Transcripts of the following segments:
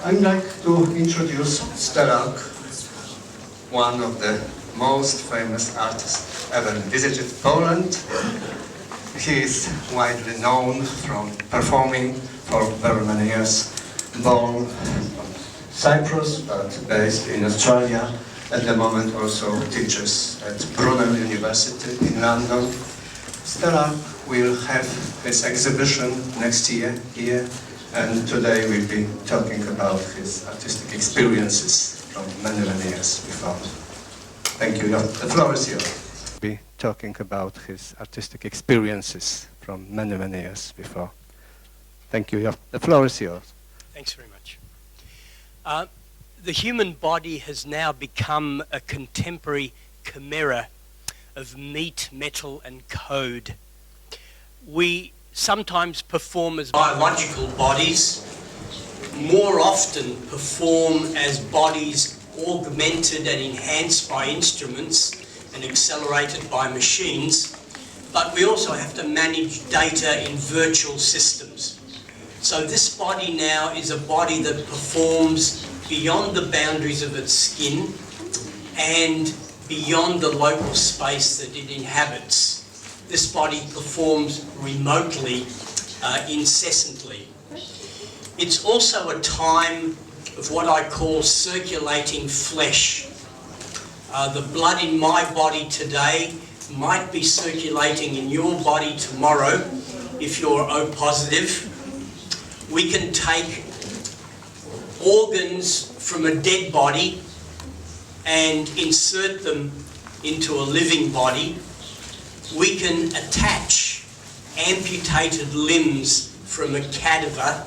I'd like to introduce Sterák, one of the most famous artists ever visited Poland. He is widely known from performing for very many years, born from Cyprus but based in Australia. At the moment also teaches at Brunel University in London. Sterák will have his exhibition next year here, and today we'll be talking about his artistic experiences from many years before. Thank you. The floor is yours. Be talking about his artistic experiences from many years before. Thank you. The floor is yours. Thanks very much. The human body has now become a contemporary chimera of meat, metal, and code. We sometimes perform as biological bodies, more often perform as bodies augmented and enhanced by instruments and accelerated by machines, but we also have to manage data in virtual systems. So this body now is a body that performs beyond the boundaries of its skin and beyond the local space that it inhabits. This body performs remotely, incessantly. It's also a time of what I call circulating flesh. The blood in my body today might be circulating in your body tomorrow if you're O positive. We can take organs from a dead body and insert them into a living body. We can attach amputated limbs from a cadaver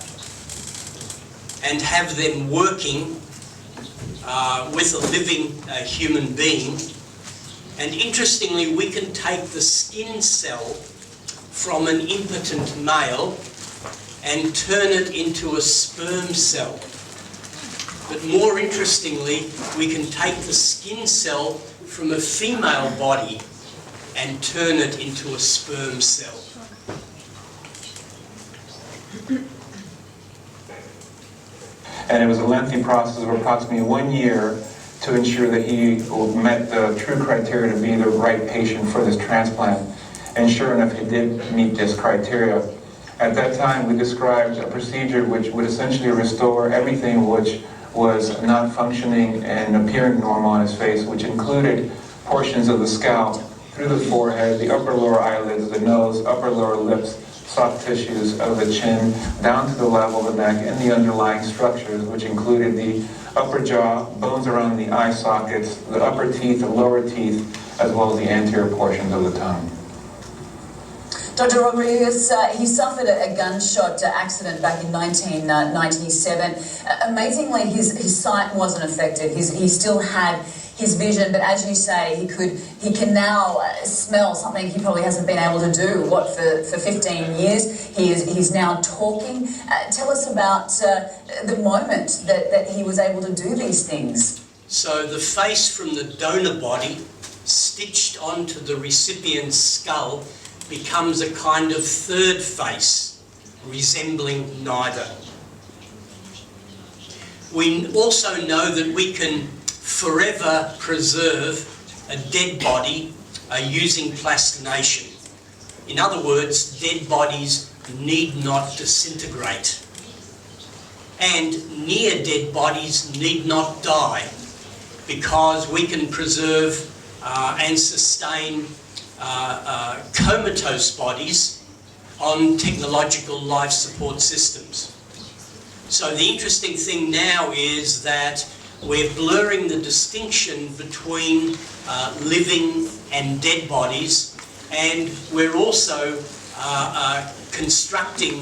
and have them working with a living human being. And interestingly, we can take the skin cell from an impotent male and turn it into a sperm cell. But more interestingly, we can take the skin cell from a female body and turn it into a sperm cell. And it was a lengthy process of approximately 1 year to ensure that he met the true criteria to be the right patient for this transplant. And sure enough, he did meet this criteria. At that time, we described a procedure which would essentially restore everything which was not functioning and appearing normal on his face, which included portions of the scalp, through the forehead, the upper lower eyelids, the nose, upper lower lips, soft tissues of the chin, down to the level of the neck, and the underlying structures, which included the upper jaw, bones around the eye sockets, the upper teeth, the lower teeth, as well as the anterior portions of the tongue. Dr. Rodriguez, he suffered a gunshot accident back in 1997. Amazingly, his sight wasn't affected. He still had his vision, but as you say, he can now smell something he probably hasn't been able to do, for 15 years. He's now talking. Tell us about the moment that he was able to do these things. So the face from the donor body stitched onto the recipient's skull becomes a kind of third face, resembling neither. We also know that we can forever preserve a dead body using plastination. In other words, dead bodies need not disintegrate. And near dead bodies need not die, because we can preserve and sustain comatose bodies on technological life support systems. So the interesting thing now is that we're blurring the distinction between living and dead bodies, and we're also constructing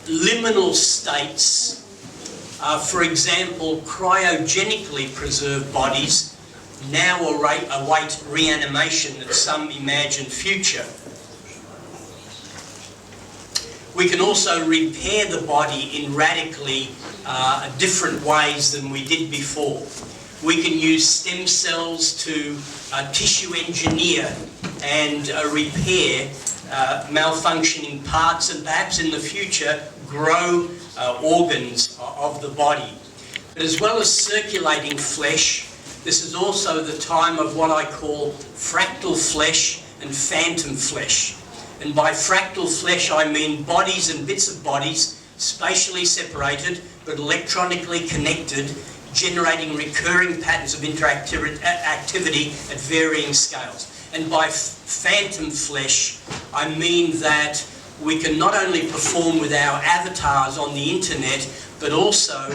liminal states. For example, cryogenically preserved bodies now await reanimation at some imagined future. We can also repair the body in radically different ways than we did before. We can use stem cells to tissue engineer and repair malfunctioning parts, and perhaps in the future grow organs of the body. But as well as circulating flesh, this is also the time of what I call fractal flesh and phantom flesh. And by fractal flesh I mean bodies and bits of bodies spatially separated but electronically connected, generating recurring patterns of interactivity at varying scales. And by phantom flesh I mean that we can not only perform with our avatars on the internet, but also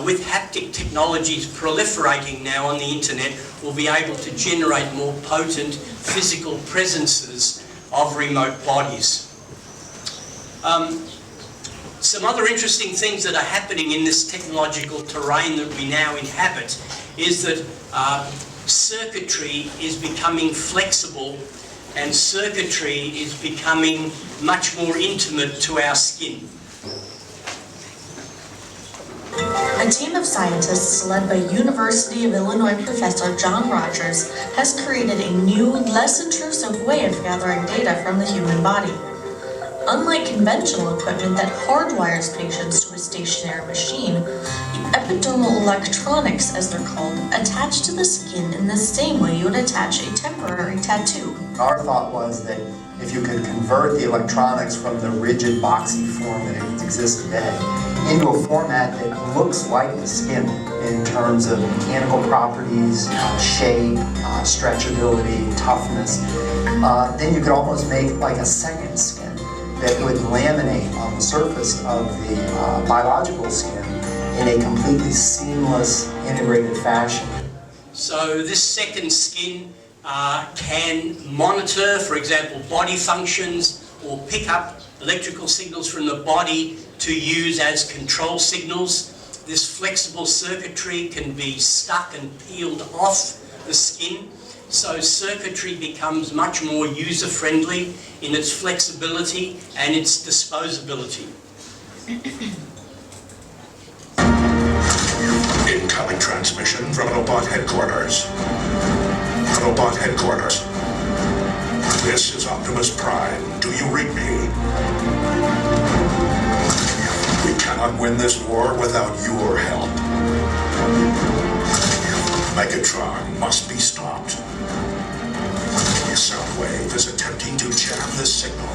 with haptic technologies proliferating now on the internet, we'll be able to generate more potent physical presences of remote bodies. Some other interesting things that are happening in this technological terrain that we now inhabit is that circuitry is becoming flexible, and circuitry is becoming much more intimate to our skin. A team of scientists led by University of Illinois professor John Rogers has created a new, less intrusive way of gathering data from the human body. Unlike conventional equipment that hardwires patients to a stationary machine, the epidermal electronics, as they're called, attach to the skin in the same way you would attach a temporary tattoo. Our thought was that if you could convert the electronics from the rigid boxy form that exists today into a format that looks like the skin in terms of mechanical properties, shape, stretchability, toughness, then you could almost make like a second skin that would laminate on the surface of the biological skin in a completely seamless, integrated fashion. So this second skin can monitor, for example, body functions, or pick up electrical signals from the body to use as control signals. This flexible circuitry can be stuck and peeled off the skin, so circuitry becomes much more user-friendly in its flexibility and its disposability. Incoming transmission from Autobot headquarters. Autobot headquarters. This is Optimus Prime. Do you read me? We cannot win this war without your help. Megatron must be stopped. Soundwave is attempting to jam the signal.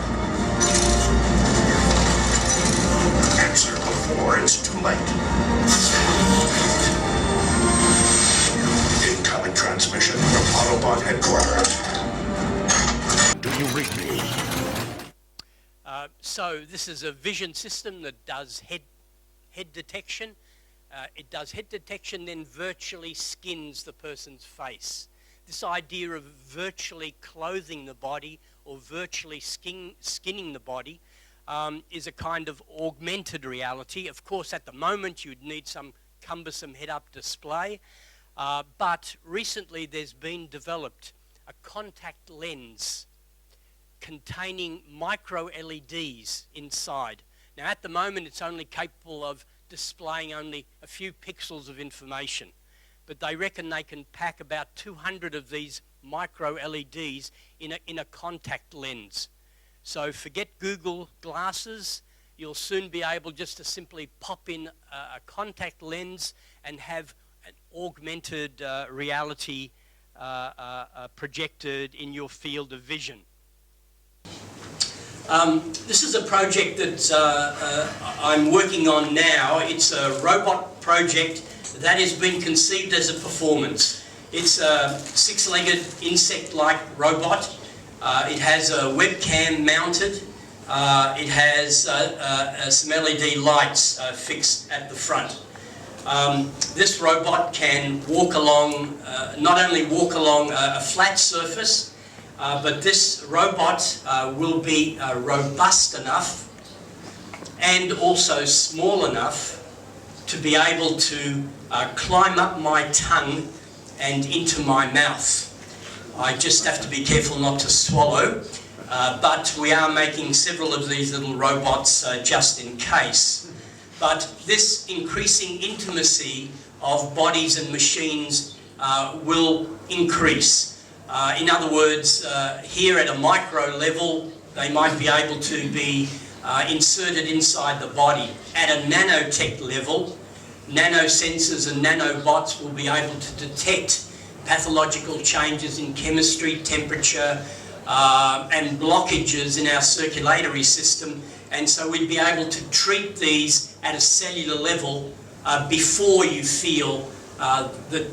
Answer before it's too late. Incoming transmission from Autobot headquarters. Do you read me? So this is a vision system that does head detection. It does head detection, then virtually skins the person's face. This idea of virtually clothing the body or virtually skinning the body is a kind of augmented reality. Of course, at the moment, you'd need some cumbersome head-up display, but recently there's been developed a contact lens containing micro LEDs inside. Now, at the moment, it's only capable of displaying only a few pixels of information, but they reckon they can pack about 200 of these micro LEDs in a contact lens. So forget Google glasses, you'll soon be able just to simply pop in a contact lens and have an augmented reality projected in your field of vision. This is a project that I'm working on now. It's a robot project that has been conceived as a performance. It's a six-legged insect-like robot. It has a webcam mounted. It has some LED lights fixed at the front. This robot can walk along, not only walk along a flat surface, but this robot will be robust enough and also small enough to be able to climb up my tongue and into my mouth. I just have to be careful not to swallow, but we are making several of these little robots just in case. But this increasing intimacy of bodies and machines will increase. In other words, here at a micro level, they might be able to be inserted inside the body. At a nanotech level, nanosensors and nanobots will be able to detect pathological changes in chemistry, temperature, and blockages in our circulatory system, and so we'd be able to treat these at a cellular level before you feel the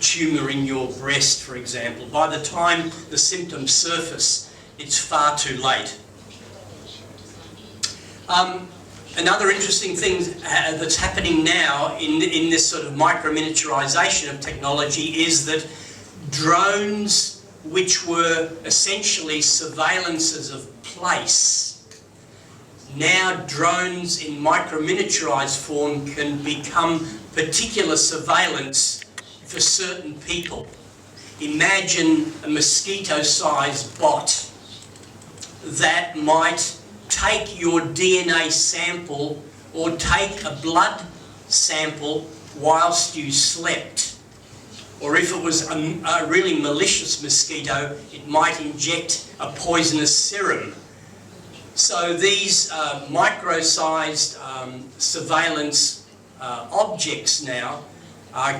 tumour in your breast, for example. By the time the symptoms surface, it's far too late. Another interesting thing that's happening now in this sort of micro-miniaturization of technology is that drones, which were essentially surveillances of place, now drones in micro-miniaturized form can become particular surveillance for certain people. Imagine a mosquito-sized bot that might take your DNA sample or take a blood sample whilst you slept. Or if it was a really malicious mosquito, it might inject a poisonous serum. So these micro-sized surveillance objects now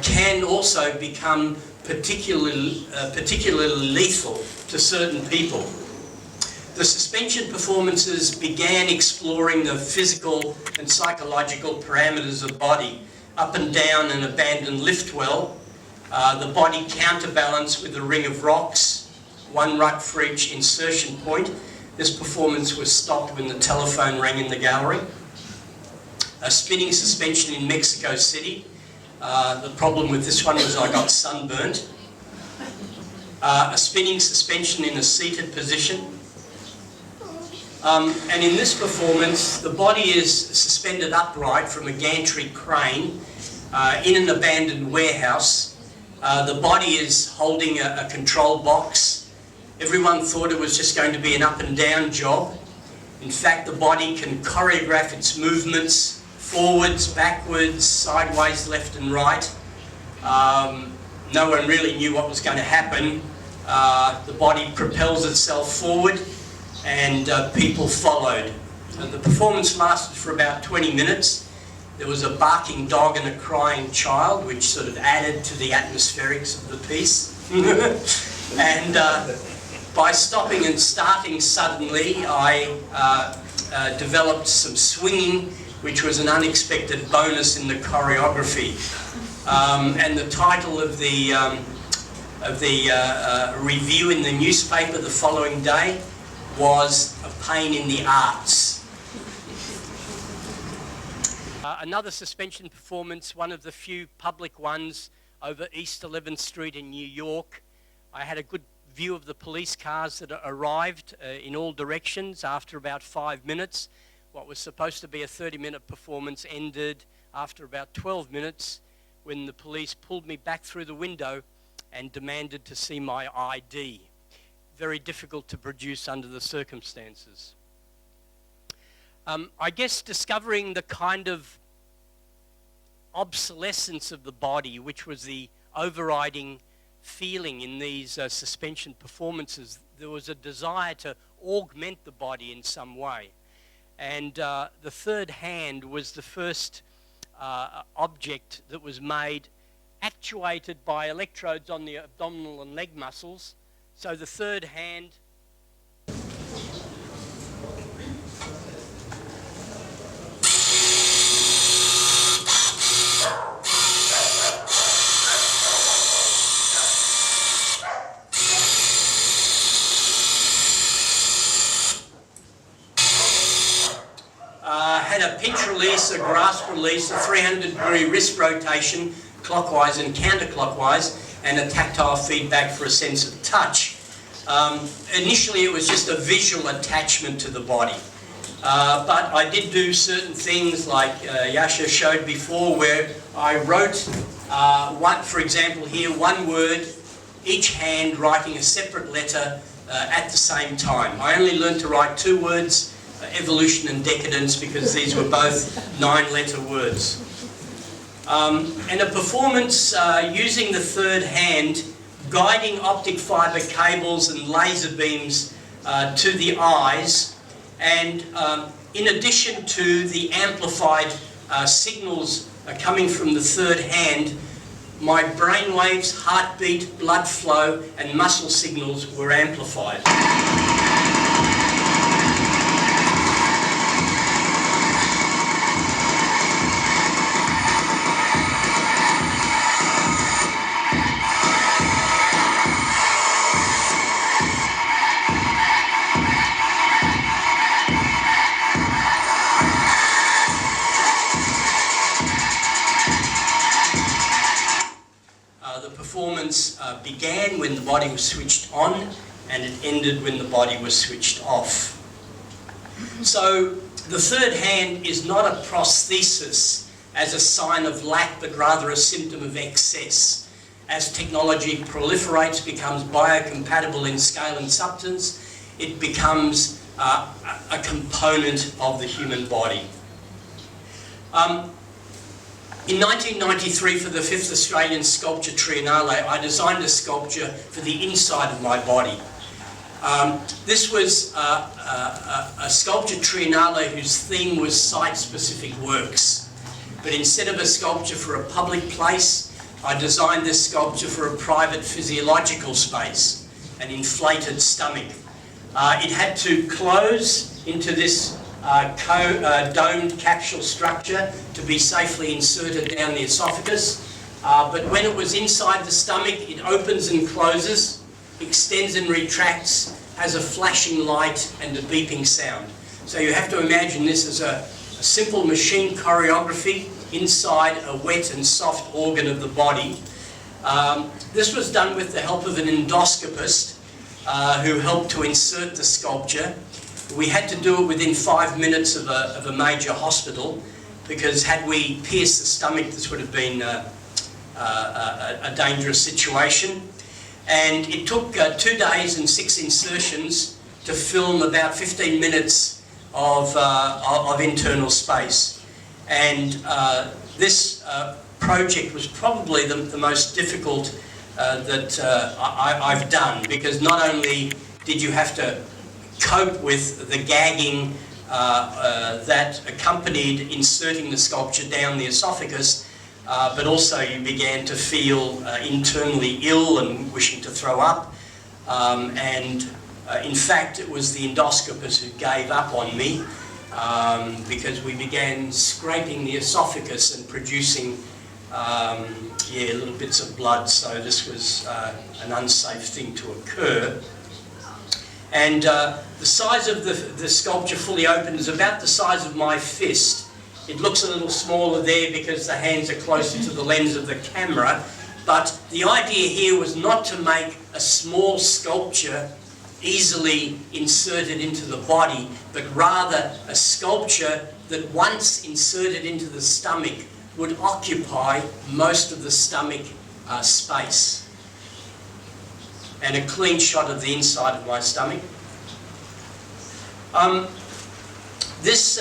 can also become particularly lethal to certain people. The suspension performances began exploring the physical and psychological parameters of the body, up and down an abandoned lift well, the body counterbalanced with a ring of rocks, one rut for each insertion point. This performance was stopped when the telephone rang in the gallery. A spinning suspension in Mexico City. The problem with this one was I got sunburnt. A spinning suspension in a seated position. And in this performance, the body is suspended upright from a gantry crane in an abandoned warehouse. The body is holding a control box. Everyone thought it was just going to be an up and down job. In fact, the body can choreograph its movements forwards, backwards, sideways, left and right. No one really knew what was going to happen. The body propels itself forward and people followed. The performance lasted for about 20 minutes. There was a barking dog and a crying child, which sort of added to the atmospherics of the piece. And by stopping and starting suddenly, I developed some swinging, which was an unexpected bonus in the choreography. And the title of the review in the newspaper the following day was A Pain in the Arts. Another suspension performance, one of the few public ones over East 11th Street in New York. I had a good view of the police cars that arrived in all directions after about 5 minutes. What was supposed to be a 30-minute performance ended after about 12 minutes when the police pulled me back through the window and demanded to see my ID. Very difficult to produce under the circumstances. I guess discovering the kind of obsolescence of the body, which was the overriding feeling in these suspension performances, there was a desire to augment the body in some way. And the third hand was the first object that was made actuated by electrodes on the abdominal and leg muscles. So the third hand had a pinch release, a grasp release, a 300-degree wrist rotation, clockwise and counterclockwise, and a tactile feedback for a sense of touch. Initially it was just a visual attachment to the body. But I did do certain things like Yasha showed before, where I wrote, for example here, one word, each hand writing a separate letter at the same time. I only learned to write 2 words, evolution and decadence, because these were both 9-letter words. And a performance using the third hand, guiding optic fibre cables and laser beams to the eyes, And in addition to the amplified signals coming from the third hand, my brain waves, heartbeat, blood flow, and muscle signals were amplified. The performance began when the body was switched on, and it ended when the body was switched off. So the third hand is not a prosthesis as a sign of lack, but rather a symptom of excess. As technology proliferates, becomes biocompatible in scale and substance, it becomes a component of the human body. In 1993, for the 5th Australian Sculpture Triennale, I designed a sculpture for the inside of my body. This was a sculpture triennale whose theme was site-specific works. But instead of a sculpture for a public place, I designed this sculpture for a private physiological space, an inflated stomach. It had to close into this domed capsule structure to be safely inserted down the esophagus. But when it was inside the stomach, it opens and closes, extends and retracts, has a flashing light and a beeping sound. So you have to imagine this as a simple machine choreography inside a wet and soft organ of the body. This was done with the help of an endoscopist who helped to insert the sculpture. We had to do it within 5 minutes of a major hospital, because had we pierced the stomach, this would have been a dangerous situation. And it took 2 days and 6 insertions to film about 15 minutes of internal space. And this project was probably the most difficult that I've done, because not only did you have to cope with the gagging that accompanied inserting the sculpture down the esophagus, but also you began to feel internally ill and wishing to throw up. In fact, it was the endoscopist who gave up on me, because we began scraping the esophagus and producing little bits of blood, so this was an unsafe thing to occur. And the size of the sculpture fully open is about the size of my fist. It looks a little smaller there because the hands are closer to the lens of the camera, but the idea here was not to make a small sculpture easily inserted into the body, but rather a sculpture that once inserted into the stomach would occupy most of the stomach space. And a clean shot of the inside of my stomach. This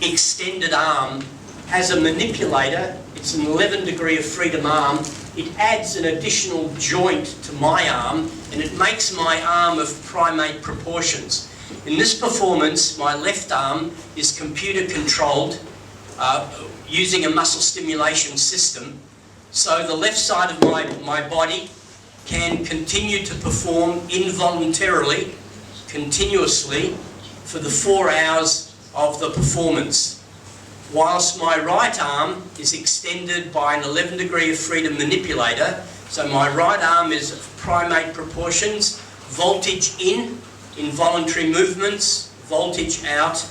extended arm has a manipulator. It's an 11 degree of freedom arm. It adds an additional joint to my arm, and it makes my arm of primate proportions. In this performance, my left arm is computer controlled using a muscle stimulation system. So the left side of my body can continue to perform involuntarily, continuously, for the 4 hours of the performance. Whilst my right arm is extended by an 11 degree of freedom manipulator, so my right arm is of primate proportions, voltage in, involuntary movements, voltage out,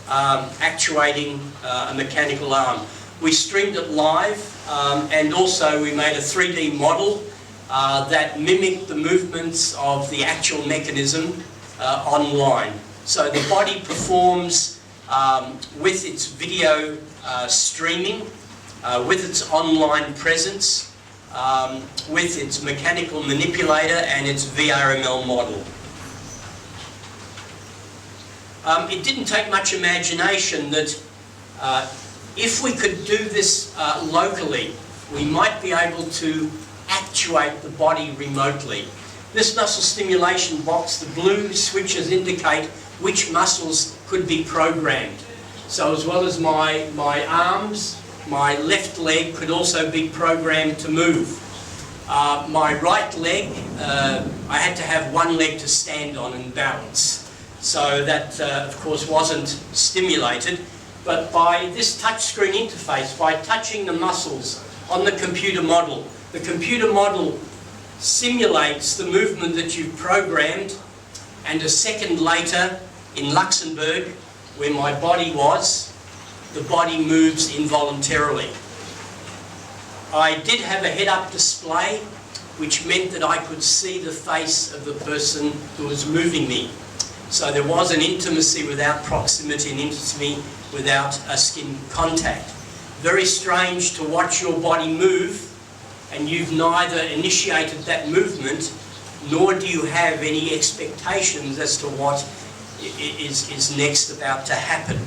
actuating a mechanical arm. We streamed it live, and also we made a 3D model that mimicked the movements of the actual mechanism online. So the body performs with its video streaming, with its online presence, with its mechanical manipulator and its VRML model. It didn't take much imagination that if we could do this locally, we might be able to actuate the body remotely. This muscle stimulation box, the blue switches indicate which muscles could be programmed. So as well as my arms, my left leg could also be programmed to move. My right leg, I had to have one leg to stand on and balance. So that, of course, wasn't stimulated. But by this touchscreen interface, by touching the muscles on the computer model, the computer model simulates the movement that you've programmed, and a second later, in Luxembourg, where my body was, the body moves involuntarily. I did have a head-up display, which meant that I could see the face of the person who was moving me. So there was an intimacy without proximity and intimacy without a skin contact. Very strange to watch your body move, and you've neither initiated that movement, nor do you have any expectations as to what is next about to happen.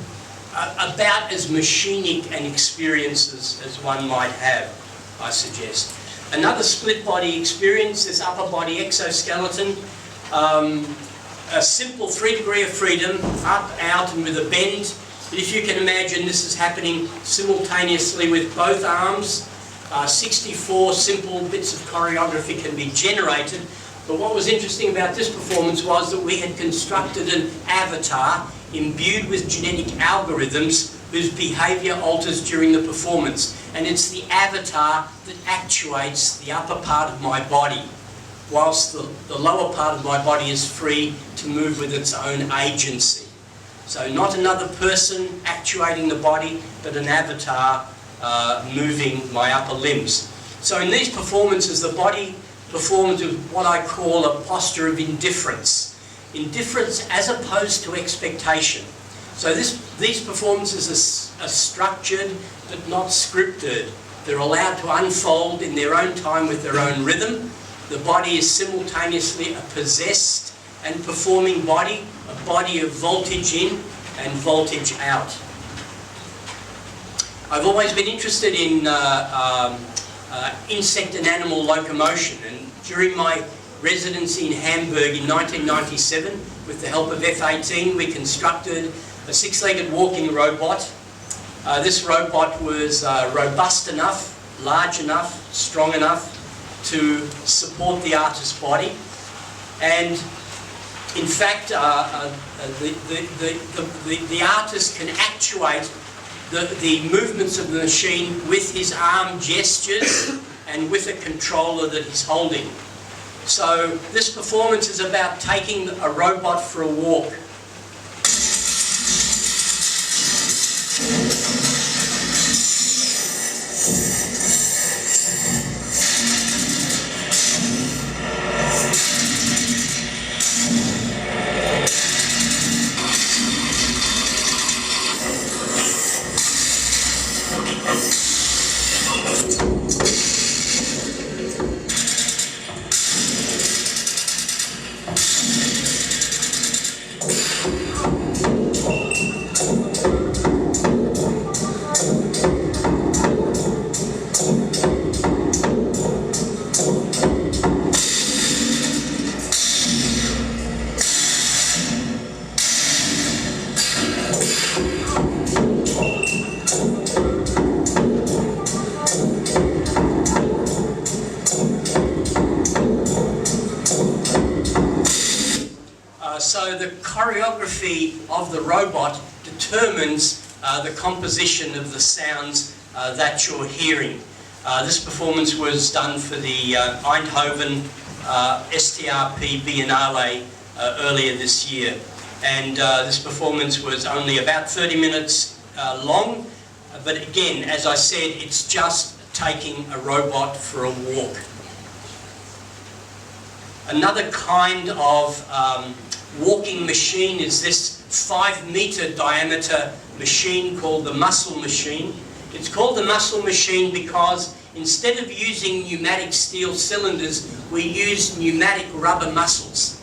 About as machinic an experience as one might have, I suggest. Another split body experience, this upper body exoskeleton, a simple 3 degree of freedom, up, out and with a bend. But if you can imagine, this is happening simultaneously with both arms. 64 simple bits of choreography can be generated. But what was interesting about this performance was that we had constructed an avatar imbued with genetic algorithms whose behaviour alters during the performance. And it's the avatar that actuates the upper part of my body, whilst the lower part of my body is free to move with its own agency. So not another person actuating the body, but an avatar moving my upper limbs. So in these performances, the body performs with what I call a posture of indifference. Indifference as opposed to expectation. So these performances are structured but not scripted. They're allowed to unfold in their own time with their own rhythm. The body is simultaneously a possessed and performing body, a body of voltage in and voltage out. I've always been interested in insect and animal locomotion, and during my residency in Hamburg in 1997, with the help of F-18, we constructed a 6-legged walking robot. This robot was robust enough, large enough, strong enough to support the artist's body, and in fact the artist can actuate the movements of the machine with his arm gestures and with a controller that he's holding. So this performance is about taking a robot for a walk. So the choreography of the robot determines the composition of the sounds that you're hearing. This performance was done for the Eindhoven STRP Biennale earlier this year. And this performance was only about 30 minutes long. But again, as I said, it's just taking a robot for a walk. Another kind of walking machine is this 5-meter diameter machine called the muscle machine. It's called the muscle machine because instead of using pneumatic steel cylinders, we use pneumatic rubber muscles.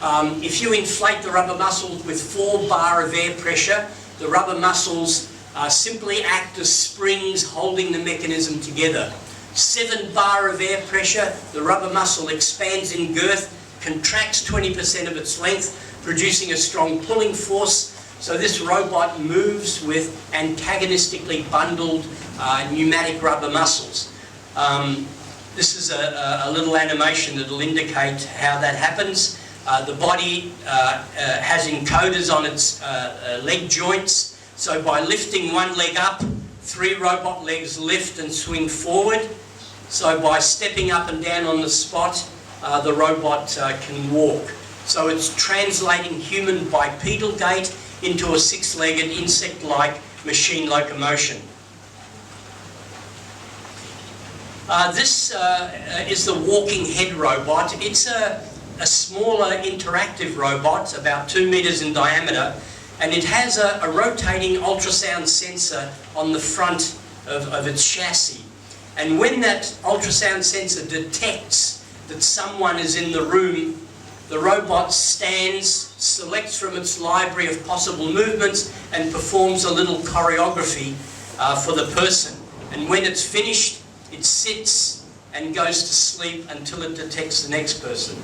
If you inflate the rubber muscles with 4 bar of air pressure, the rubber muscles simply act as springs holding the mechanism together. 7 bar of air pressure, the rubber muscle expands in girth contracts 20% of its length, producing a strong pulling force. So this robot moves with antagonistically bundled pneumatic rubber muscles. This is a little animation that will indicate how that happens. The body has encoders on its leg joints. So by lifting one leg up, 3 robot legs lift and swing forward. So by stepping up and down on the spot, the robot can walk. So it's translating human bipedal gait into a 6-legged insect-like machine locomotion. This is the walking head robot. It's a smaller interactive robot, about 2 meters in diameter, and it has a rotating ultrasound sensor on the front of its chassis. And when that ultrasound sensor detects that someone is in the room, the robot stands, selects from its library of possible movements, and performs a little choreography for the person. And when it's finished, it sits and goes to sleep until it detects the next person.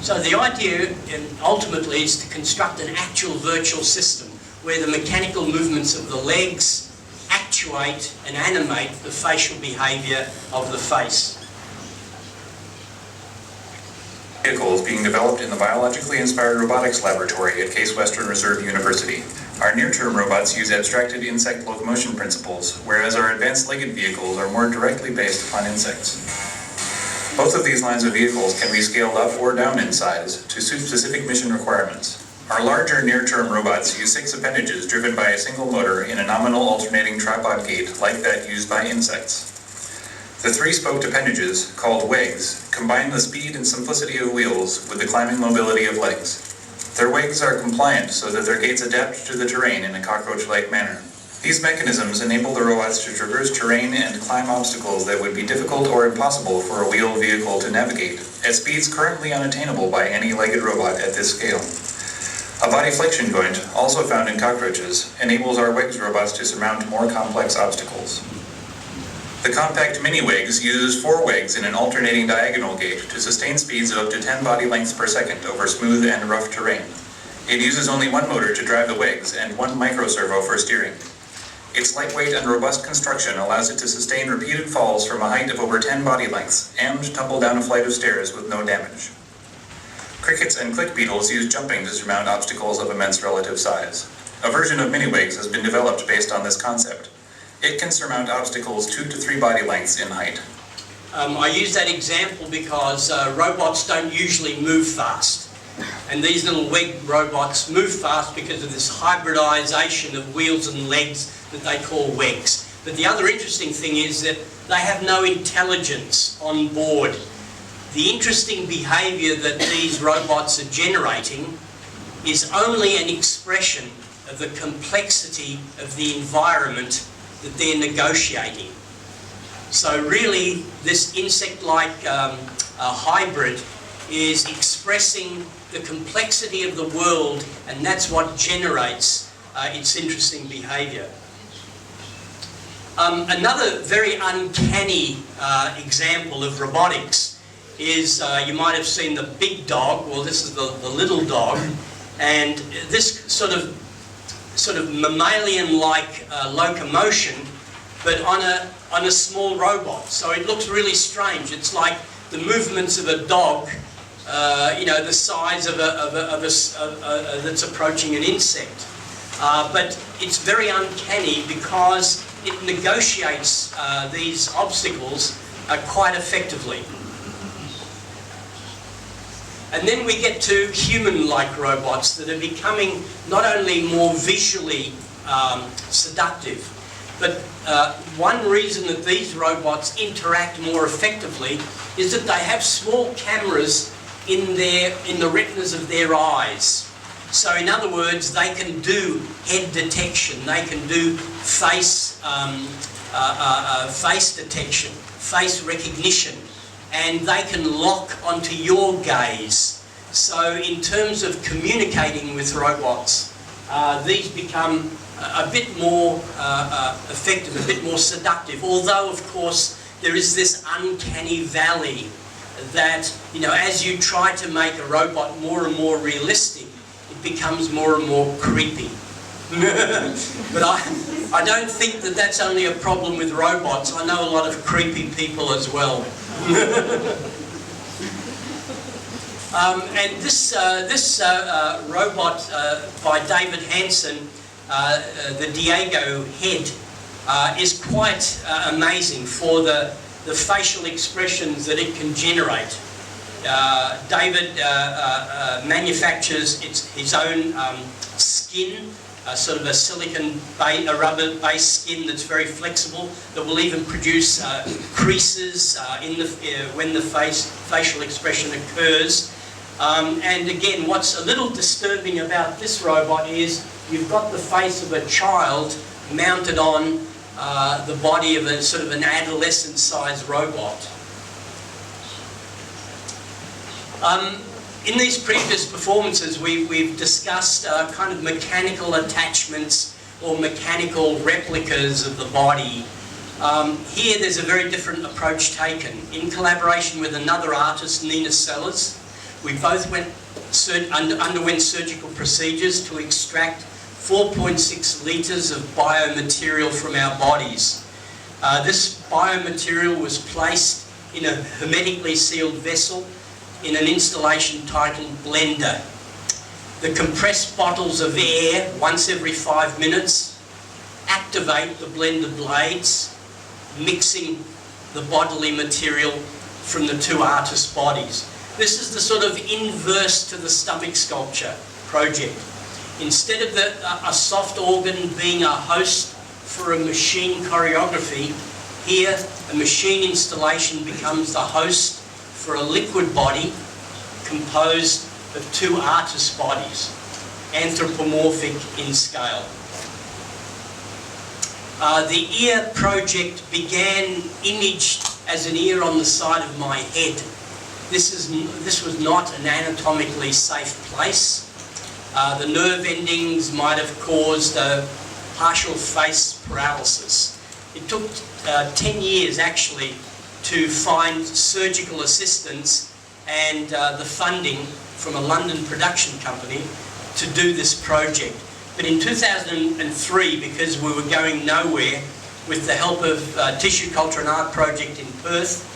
So the idea ultimately is to construct an actual virtual system where the mechanical movements of the legs actuate and animate the facial behaviour of the face. Vehicles being developed in the Biologically Inspired Robotics Laboratory at Case Western Reserve University. Our near-term robots use abstracted insect locomotion principles, whereas our advanced legged vehicles are more directly based upon insects. Both of these lines of vehicles can be scaled up or down in size to suit specific mission requirements. Our larger near-term robots use 6 appendages driven by a single motor in a nominal alternating tripod gait like that used by insects. The 3-spoked appendages, called WEGs, combine the speed and simplicity of wheels with the climbing mobility of legs. Their WEGs are compliant so that their gaits adapt to the terrain in a cockroach-like manner. These mechanisms enable the robots to traverse terrain and climb obstacles that would be difficult or impossible for a wheeled vehicle to navigate, at speeds currently unattainable by any legged robot at this scale. A body flexion joint, also found in cockroaches, enables our WEGs robots to surmount more complex obstacles. The compact mini-WEGs uses 4 WEGs in an alternating diagonal gait to sustain speeds of up to 10 body lengths per second over smooth and rough terrain. It uses only 1 motor to drive the WEGs and 1 microservo for steering. Its lightweight and robust construction allows it to sustain repeated falls from a height of over 10 body lengths and tumble down a flight of stairs with no damage. Crickets and click beetles use jumping to surmount obstacles of immense relative size. A version of mini-WEGs has been developed based on this concept. It can surmount obstacles 2 to 3 body lengths in height. I use that example because robots don't usually move fast. And these little WEG robots move fast because of this hybridization of wheels and legs that they call WEGs. But the other interesting thing is that they have no intelligence on board. The interesting behavior that these robots are generating is only an expression of the complexity of the environment that they're negotiating. So really, this insect-like hybrid is expressing the complexity of the world, and that's what generates its interesting behavior. Another very uncanny example of robotics is, you might have seen the big dog. Well, this is the little dog, and this sort of mammalian-like locomotion, but on a small robot. So it looks really strange. It's like the movements of a dog, the size of that's approaching an insect. But it's very uncanny because it negotiates these obstacles quite effectively. And then we get to human-like robots that are becoming not only more visually seductive, but one reason that these robots interact more effectively is that they have small cameras in the retinas of their eyes. So in other words, they can do head detection, they can do face detection, face recognition, and they can lock onto your gaze. So in terms of communicating with robots, these become a bit more effective, a bit more seductive, although of course there is this uncanny valley that, you know, as you try to make a robot more and more realistic, it becomes more and more creepy. But I don't think that that's only a problem with robots. I know a lot of creepy people as well. And this robot by David Hanson, the Diego head, is quite amazing for the facial expressions that it can generate. David manufactures his own skin, sort of a rubber-based skin that's very flexible, that will even produce creases when the facial expression occurs. And again, what's a little disturbing about this robot is you've got the face of a child mounted on the body of a sort of an adolescent-sized robot. In these previous performances, we've discussed kind of mechanical attachments or mechanical replicas of the body. Here there's a very different approach taken. In collaboration with another artist, Nina Sellers, we both underwent surgical procedures to extract 4.6 litres of biomaterial from our bodies. This biomaterial was placed in a hermetically sealed vessel in an installation titled Blender. The compressed bottles of air, once every 5 minutes, activate the blender blades, mixing the bodily material from the two artists' bodies. This is the sort of inverse to the stomach sculpture project. Instead of a soft organ being a host for a machine choreography, here a machine installation becomes the host for a liquid body composed of two artist bodies, anthropomorphic in scale. The ear project began imaged as an ear on the side of my head. This was not an anatomically safe place. The nerve endings might have caused a partial face paralysis. It took 10 years actually to find surgical assistance and the funding from a London production company to do this project. But in 2003, because we were going nowhere, with the help of Tissue Culture and Art Project in Perth,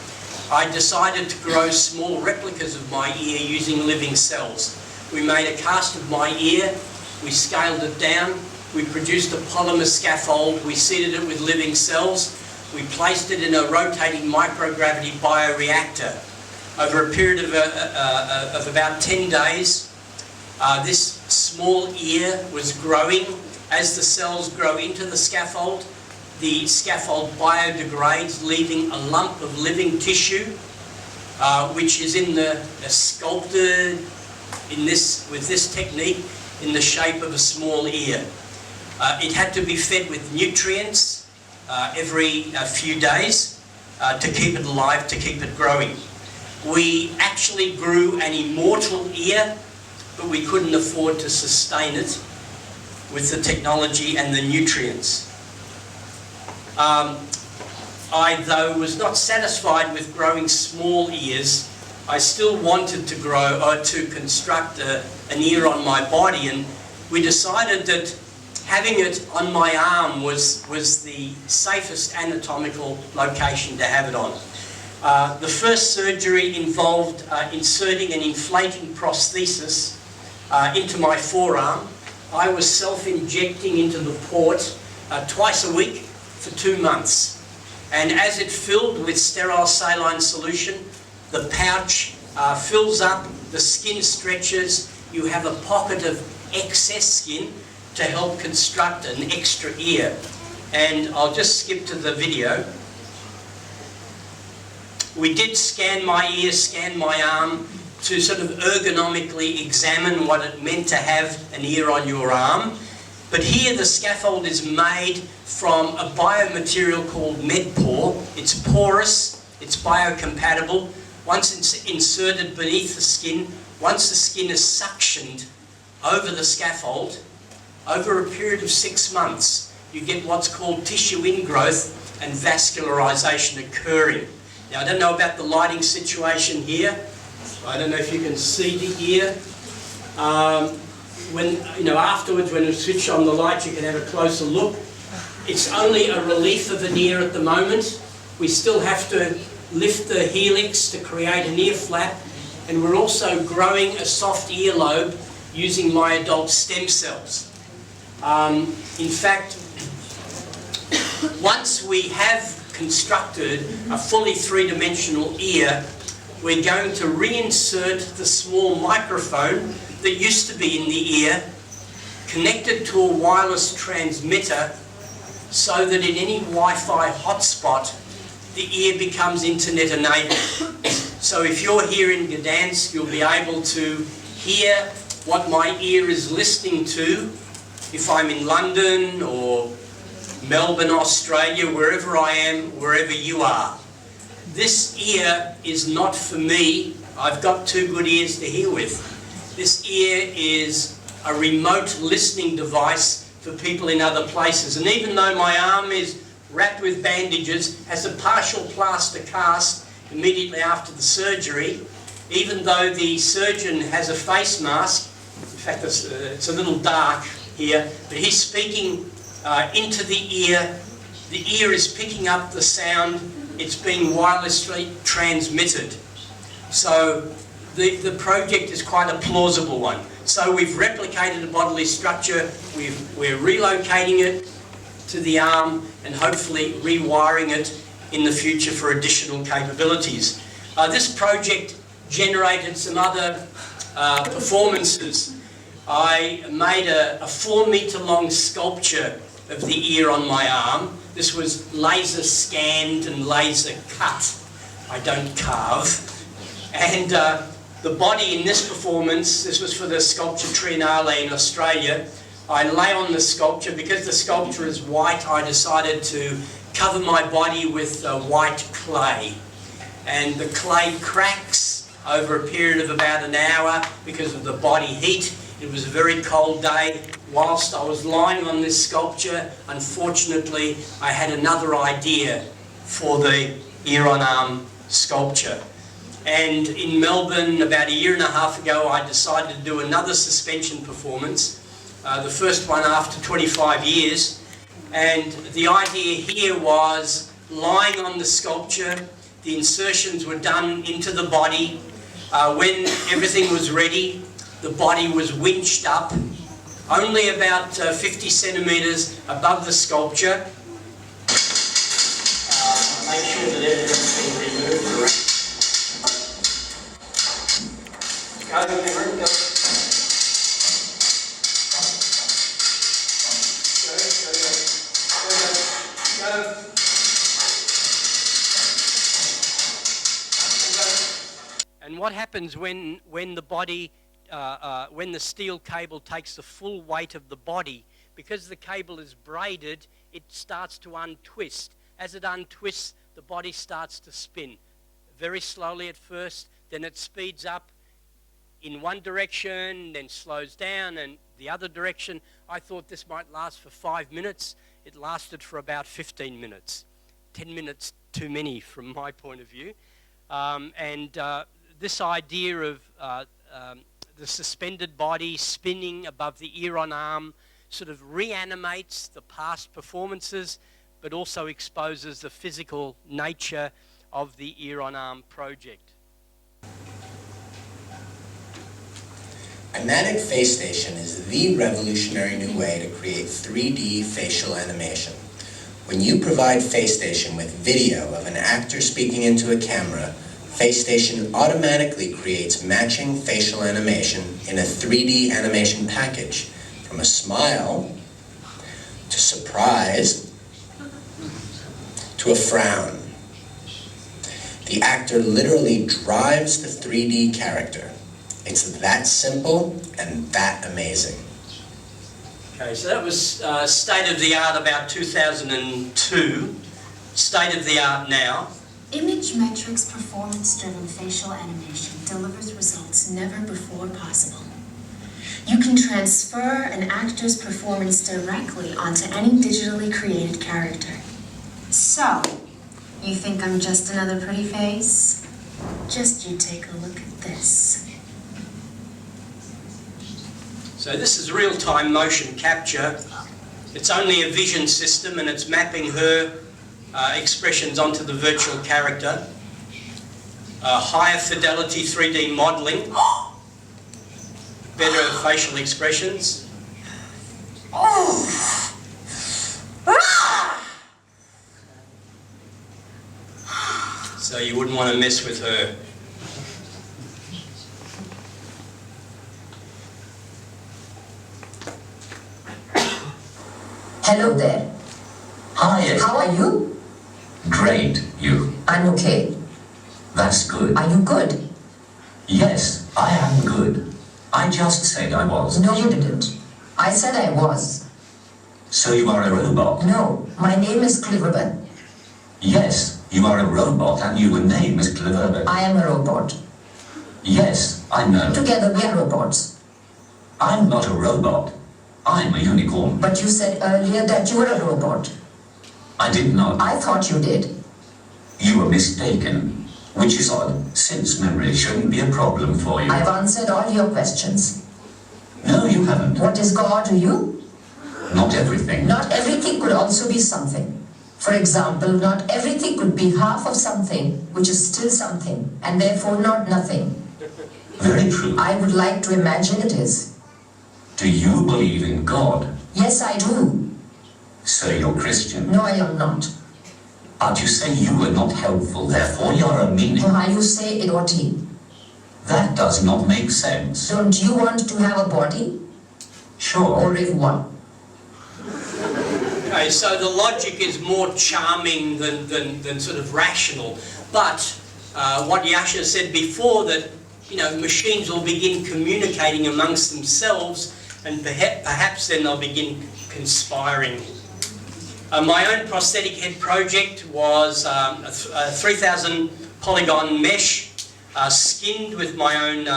I decided to grow small replicas of my ear using living cells. We made a cast of my ear, we scaled it down, we produced a polymer scaffold, we seeded it with living cells, we placed it in a rotating microgravity bioreactor. Over a period of about 10 days, this small ear was growing. As the cells grow into the scaffold biodegrades, leaving a lump of living tissue, which is sculpted with this technique in the shape of a small ear. It had to be fed with nutrients every few days to keep it alive, to keep it growing. We actually grew an immortal ear, but we couldn't afford to sustain it with the technology and the nutrients. I, though, was not satisfied with growing small ears. I still wanted to grow or to construct an ear on my body, and we decided that having it on my arm was the safest anatomical location to have it on. The first surgery involved inserting an inflating prosthesis into my forearm. I was self-injecting into the port twice a week for 2 months. And as it filled with sterile saline solution, the pouch fills up, the skin stretches, you have a pocket of excess skin to help construct an extra ear. And I'll just skip to the video. We did scan my ear, scan my arm, to sort of ergonomically examine what it meant to have an ear on your arm. But here the scaffold is made from a biomaterial called MedPore. It's porous, it's biocompatible. Once it's inserted beneath the skin, once the skin is suctioned over the scaffold, over a period of 6 months, you get what's called tissue ingrowth and vascularization occurring. Now, I don't know about the lighting situation here. I don't know if you can see the ear. Afterwards, when you switch on the light, you can have a closer look. It's only a relief of an ear at the moment. We still have to lift the helix to create an ear flap, and we're also growing a soft earlobe using my adult stem cells. In fact, once we have constructed a fully three-dimensional ear, we're going to reinsert the small microphone that used to be in the ear, connected to a wireless transmitter, so that in any Wi-Fi hotspot, the ear becomes internet enabled. So if you're here in Gdansk, you'll be able to hear what my ear is listening to. If I'm in London or Melbourne, Australia, wherever I am, wherever you are. This ear is not for me. I've got 2 good ears to hear with. This ear is a remote listening device for people in other places. And even though my arm is wrapped with bandages, has a partial plaster cast immediately after the surgery, even though the surgeon has a face mask, in fact it's a little dark here, but he's speaking into the ear is picking up the sound, it's being wirelessly transmitted. So the project is quite a plausible one. So we've replicated a bodily structure, we're relocating it to the arm and hopefully rewiring it in the future for additional capabilities. This project generated some other performances. I made a 4-meter long sculpture of the ear on my arm. This was laser scanned and laser cut. I don't carve. And the body in this performance, this was for the Sculpture Triennale in Australia. I lay on the sculpture. Because the sculpture is white, I decided to cover my body with white clay. And the clay cracks over a period of about an hour because of the body heat. It was a very cold day. Whilst I was lying on this sculpture, unfortunately, I had another idea for the ear on arm sculpture. And in Melbourne, about 1.5 years ago, I decided to do another suspension performance, the first one after 25 years. And the idea here was lying on the sculpture, the insertions were done into the body. When everything was ready, the body was winched up, only about 50 centimetres above the sculpture. Make sure that everything's been removed. Go, Cameron, go. And what happens when the body, when the steel cable takes the full weight of the body, because the cable is braided, it starts to untwist. As it untwists, the body starts to spin. Very slowly at first, then it speeds up in one direction, then slows down and the other direction. I thought this might last for 5 minutes. It lasted for about 15 minutes. 10 minutes too many from my point of view. This idea of the suspended body spinning above the ear on arm sort of reanimates the past performances, but also exposes the physical nature of the ear on arm project. Imatic Face Station is the revolutionary new way to create 3D facial animation. When you provide Face Station with video of an actor speaking into a camera, Face Station automatically creates matching facial animation in a 3D animation package, from a smile, to surprise, to a frown. The actor literally drives the 3D character. It's that simple and that amazing. Okay, so that was state of the art about 2002. State of the art now. ImageMetrix performance-driven facial animation delivers results never before possible. You can transfer an actor's performance directly onto any digitally created character. So, you think I'm just another pretty face? Just you take a look at this. So this is real-time motion capture. It's only a vision system and it's mapping her expressions onto the virtual character. Higher fidelity 3D modeling. Better facial expressions. So you wouldn't want to mess with her. Hello there. Hi. How are you? Great. You? I'm okay. That's good. Are you good? Yes, I am good. I just said I was. No, you didn't. I said I was. So you are a robot? No, my name is Cliverben. Yes, you are a robot and your name is Cliverben. I am a robot. Yes, I know. Together we are robots. I'm not a robot. I'm a unicorn. But you said earlier that you were a robot. I did not. I thought you did. You were mistaken. Which is odd, since memory shouldn't be a problem for you. I've answered all your questions. No, you haven't. What is God to you? Not everything. Not everything could also be something. For example, not everything could be half of something, which is still something, and therefore not nothing. Very true. I would like to imagine it is. Do you believe in God? Yes, I do. So you're Christian? No, I am not. But you say you were not helpful, therefore you're a meaning. Why you say idioti? That does not make sense. Don't you want to have a body? Sure. Or if one? Okay, so the logic is more charming than sort of rational. But what Yasha said before, that machines will begin communicating amongst themselves, and perhaps then they'll begin conspiring. My own prosthetic head project was a 3,000 polygon mesh, skinned with my own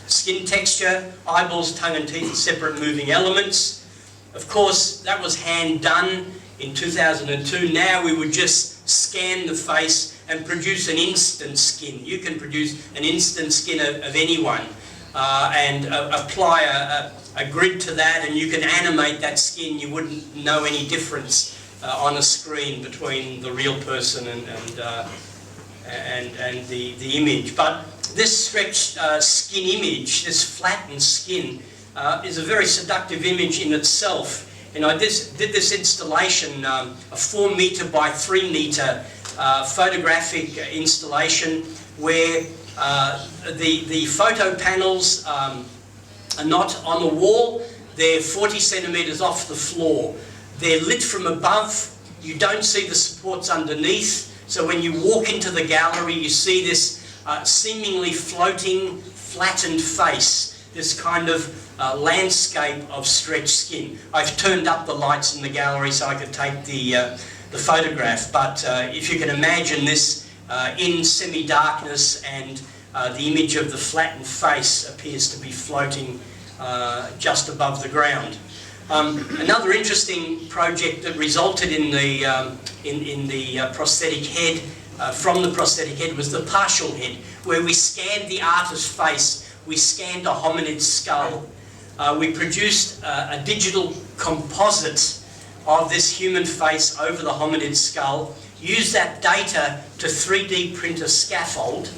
skin texture, eyeballs, tongue and teeth, separate moving elements. Of course, that was hand done in 2002. Now we would just scan the face and produce an instant skin. You can produce an instant skin of anyone and apply a grid to that, and you can animate that skin. You wouldn't know any difference on a screen between the real person and the image. But this stretched skin image, this flattened skin, is a very seductive image in itself. And I did this installation, a 4 metre by 3 metre photographic installation, where the photo panels are not on the wall, they're 40 centimetres off the floor. They're lit from above, you don't see the supports underneath, so when you walk into the gallery you see this seemingly floating, flattened face, this kind of landscape of stretched skin. I've turned up the lights in the gallery so I could take the photograph, but if you can imagine this in semi-darkness, and the image of the flattened face appears to be floating just above the ground. Another interesting project that resulted in the prosthetic head, from the prosthetic head, was the partial head, where we scanned the artist's face. We scanned a hominid skull. We produced a digital composite of this human face over the hominid skull, used that data to 3D print a scaffold,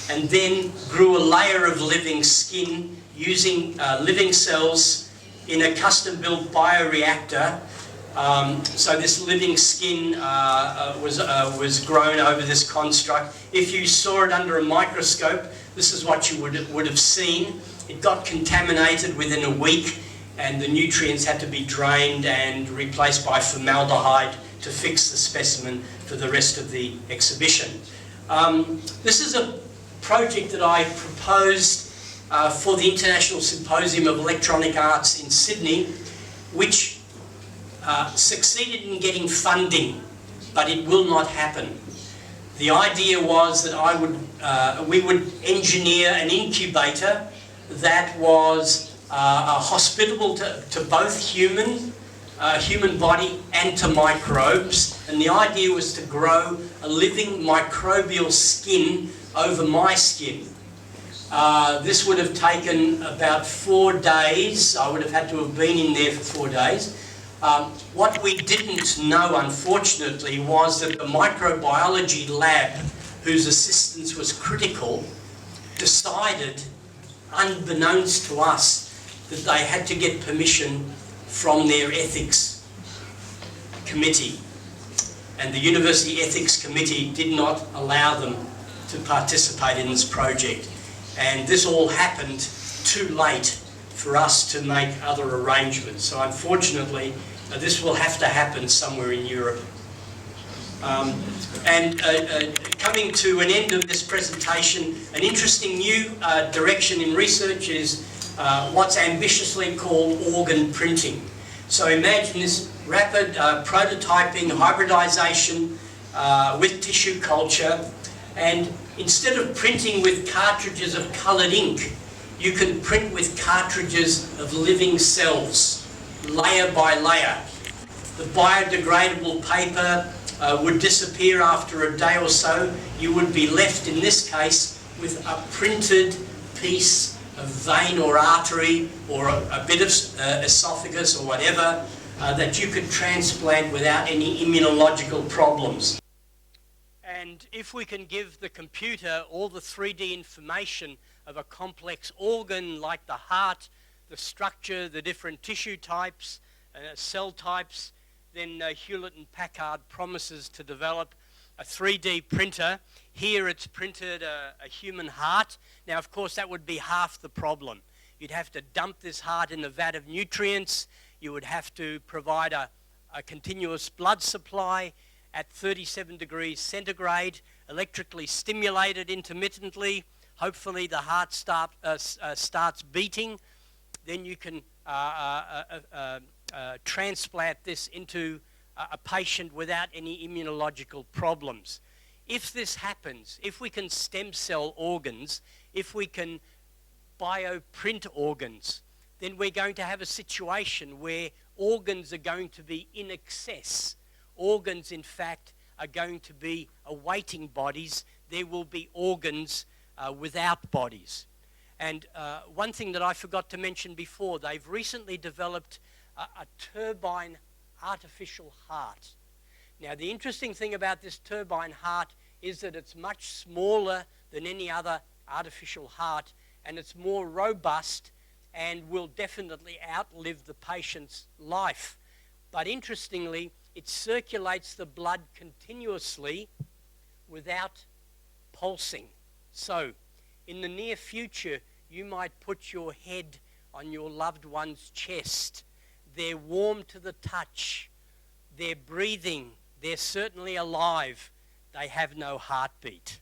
and then grew a layer of living skin using living cells in a custom-built bioreactor. So this living skin was grown over this construct. If you saw it under a microscope, this is what you would have seen. It got contaminated within a week, and the nutrients had to be drained and replaced by formaldehyde to fix the specimen for the rest of the exhibition. This is a project that I proposed for the International Symposium of Electronic Arts in Sydney, which succeeded in getting funding, but it will not happen. The idea was that we would engineer an incubator that was hospitable to both human body and to microbes, and the idea was to grow a living microbial skin over my skin. This would have taken about 4 days. I would have had to have been in there for 4 days. What we didn't know, unfortunately, was that the microbiology lab, whose assistance was critical, decided, unbeknownst to us, that they had to get permission from their ethics committee. And the University Ethics Committee did not allow them to participate in this project. And this all happened too late for us to make other arrangements. So unfortunately, this will have to happen somewhere in Europe. Coming to an end of this presentation, an interesting new direction in research is what's ambitiously called organ printing. So imagine this rapid prototyping, hybridization with tissue culture, and instead of printing with cartridges of coloured ink, you can print with cartridges of living cells, layer by layer. The biodegradable paper would disappear after a day or so. You would be left, in this case, with a printed piece of vein or artery or a bit of esophagus or whatever that you could transplant without any immunological problems. And if we can give the computer all the 3D information of a complex organ like the heart, the structure, the different tissue types, cell types, then Hewlett and Packard promises to develop a 3D printer. Here it's printed a human heart. Now, of course, that would be half the problem. You'd have to dump this heart in a vat of nutrients. You would have to provide a continuous blood supply at 37 degrees centigrade, electrically stimulated intermittently. Hopefully the heart starts beating. Then you can transplant this into a patient without any immunological problems. If this happens, if we can stem cell organs, if we can bioprint organs, then we're going to have a situation where organs are going to be in excess. Organs, in fact, are going to be awaiting bodies. There will be organs without bodies. And one thing that I forgot to mention before, they've recently developed a turbine artificial heart. Now, the interesting thing about this turbine heart is that it's much smaller than any other artificial heart, and it's more robust and will definitely outlive the patient's life. But interestingly, it circulates the blood continuously without pulsing. So, in the near future, you might put your head on your loved one's chest. They're warm to the touch. They're breathing. They're certainly alive. They have no heartbeat.